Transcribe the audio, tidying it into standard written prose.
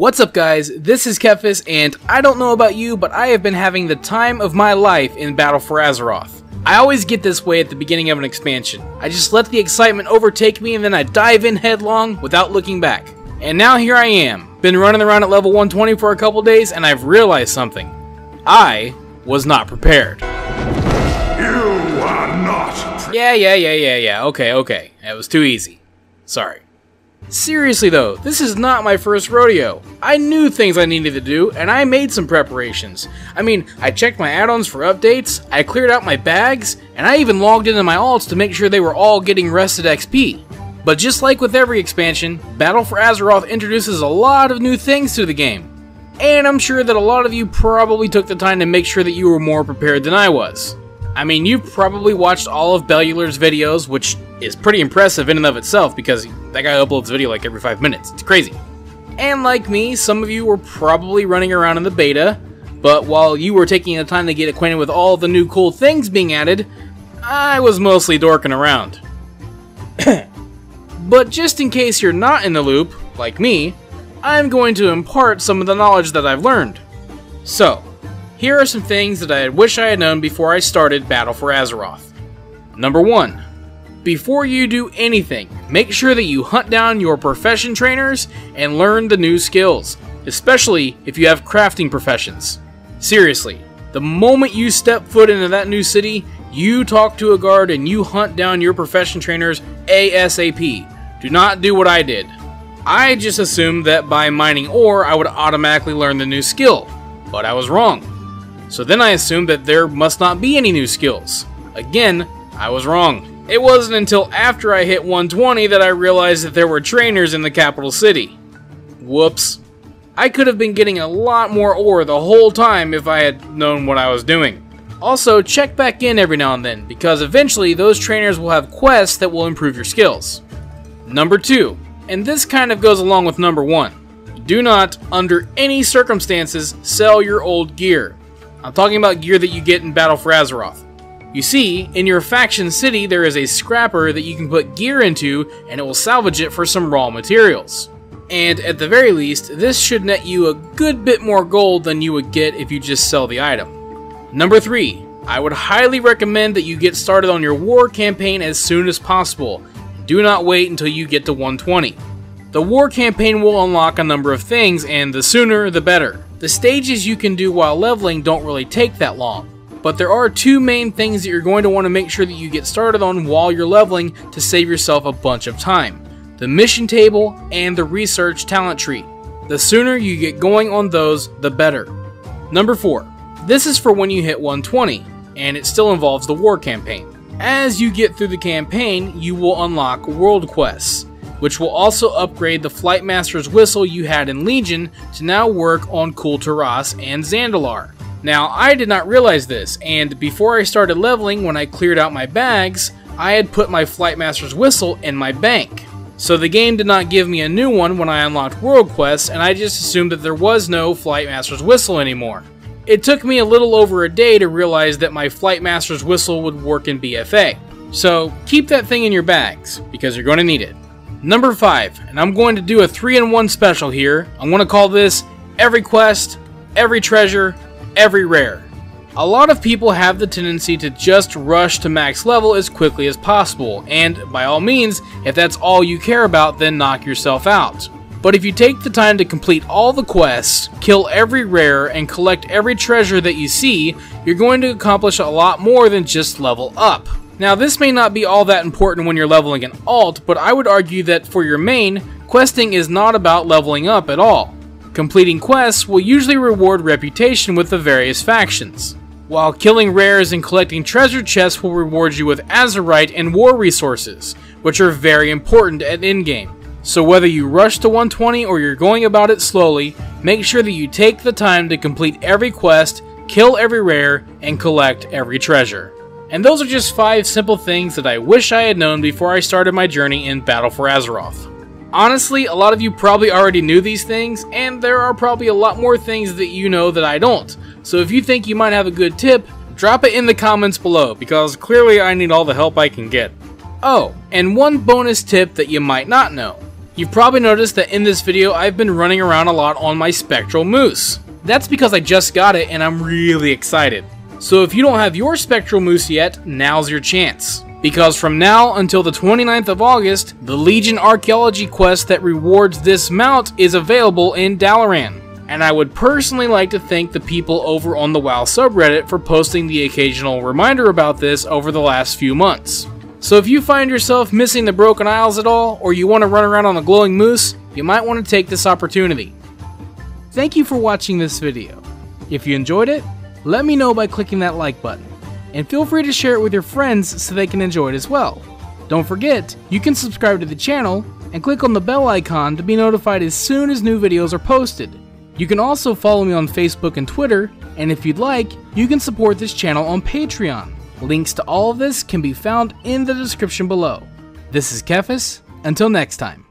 What's up guys, this is TheKephas, and I don't know about you, but I have been having the time of my life in Battle for Azeroth. I always get this way at the beginning of an expansion. I just let the excitement overtake me and then I dive in headlong without looking back. And now here I am, been running around at level 120 for a couple days and I've realized something. I was not prepared. You are not. Yeah, okay. That was too easy. Sorry. Seriously though, this is not my first rodeo. I knew things I needed to do, and I made some preparations. I mean, I checked my add-ons for updates, I cleared out my bags, and I even logged into my alts to make sure they were all getting rested XP. But just like with every expansion, Battle for Azeroth introduces a lot of new things to the game. And I'm sure that a lot of you probably took the time to make sure that you were more prepared than I was. I mean, you've probably watched all of Bellular's videos, which is pretty impressive in and of itself because that guy uploads video like every 5 minutes. It's crazy. And like me, some of you were probably running around in the beta, but while you were taking the time to get acquainted with all the new cool things being added, I was mostly dorking around. But just in case you're not in the loop, like me, I'm going to impart some of the knowledge that I've learned. So, here are some things that I wish I had known before I started Battle for Azeroth. Number 1. Before you do anything, make sure that you hunt down your profession trainers and learn the new skills, especially if you have crafting professions. Seriously, the moment you step foot into that new city, you talk to a guard and you hunt down your profession trainers ASAP. Do not do what I did. I just assumed that by mining ore I would automatically learn the new skill, but I was wrong. So then I assumed that there must not be any new skills. Again, I was wrong. It wasn't until after I hit 120 that I realized that there were trainers in the capital city. Whoops. I could have been getting a lot more ore the whole time if I had known what I was doing. Also, check back in every now and then, because eventually those trainers will have quests that will improve your skills. Number 2, and this kind of goes along with number 1. Do not, under any circumstances, sell your old gear. I'm talking about gear that you get in Battle for Azeroth. You see, in your faction city there is a scrapper that you can put gear into and it will salvage it for some raw materials. And at the very least, this should net you a good bit more gold than you would get if you just sell the item. Number 3, I would highly recommend that you get started on your war campaign as soon as possible. Do not wait until you get to 120. The war campaign will unlock a number of things, and the sooner the better. The stages you can do while leveling don't really take that long. But there are 2 main things that you're going to want to make sure that you get started on while you're leveling to save yourself a bunch of time. The mission table and the research talent tree. The sooner you get going on those, the better. Number 4. This is for when you hit 120, and it still involves the war campaign. As you get through the campaign, you will unlock world quests, which will also upgrade the Flightmaster's Whistle you had in Legion to now work on Kul'Tiras and Zandalar. Now, I did not realize this, and before I started leveling, when I cleared out my bags, I had put my Flightmaster's Whistle in my bank. So the game did not give me a new one when I unlocked world quests, and I just assumed that there was no Flightmaster's Whistle anymore. It took me a little over a day to realize that my Flightmaster's Whistle would work in BFA. So keep that thing in your bags, because you're going to need it. Number 5, and I'm going to do a 3-in-1 special here. I'm going to call this every quest, every treasure, every rare. A lot of people have the tendency to just rush to max level as quickly as possible, and by all means, if that's all you care about, then knock yourself out. But if you take the time to complete all the quests, kill every rare, and collect every treasure that you see, you're going to accomplish a lot more than just level up. Now, this may not be all that important when you're leveling an alt, but I would argue that for your main, questing is not about leveling up at all. Completing quests will usually reward reputation with the various factions, while killing rares and collecting treasure chests will reward you with Azerite and war resources, which are very important at endgame. So whether you rush to 120 or you're going about it slowly, make sure that you take the time to complete every quest, kill every rare, and collect every treasure. And those are just 5 simple things that I wish I had known before I started my journey in Battle for Azeroth. Honestly, a lot of you probably already knew these things, and there are probably a lot more things that you know that I don't. So if you think you might have a good tip, drop it in the comments below, because clearly I need all the help I can get. Oh, and one bonus tip that you might not know. You've probably noticed that in this video I've been running around a lot on my Spectral Moose. That's because I just got it and I'm really excited. So if you don't have your Spectral Moose yet, now's your chance. Because from now until the 29th of August, the Legion Archaeology quest that rewards this mount is available in Dalaran. And I would personally like to thank the people over on the WoW subreddit for posting the occasional reminder about this over the last few months. So if you find yourself missing the Broken Isles at all, or you want to run around on a glowing moose, you might want to take this opportunity. Thank you for watching this video. If you enjoyed it, let me know by clicking that like button. And feel free to share it with your friends so they can enjoy it as well. Don't forget, you can subscribe to the channel and click on the bell icon to be notified as soon as new videos are posted. You can also follow me on Facebook and Twitter, and if you'd like, you can support this channel on Patreon. Links to all of this can be found in the description below. This is TheKephas. Until next time.